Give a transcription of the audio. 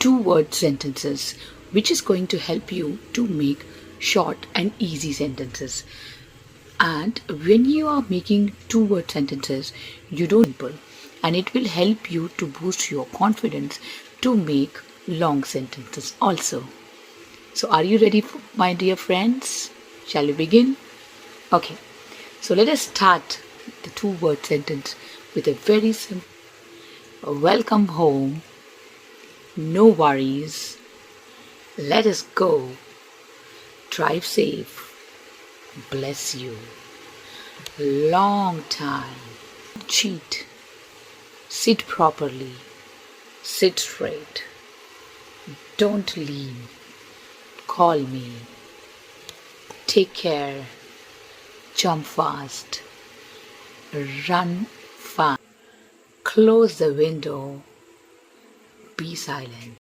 two-word sentences, which is going to help you to make short and easy sentences. And when you are making two-word sentences, you don't simple, and it will help you to boost your confidence to make long sentences also. So are you ready, my dear friends? Shall we begin? Okay, so let us start the two-word sentence with a very simple: welcome home, no worries, let us go, drive safe, bless you, long time, cheat, sit properly, sit straight, don't lean, call me, take care, jump fast, run fast, close the window, be silent.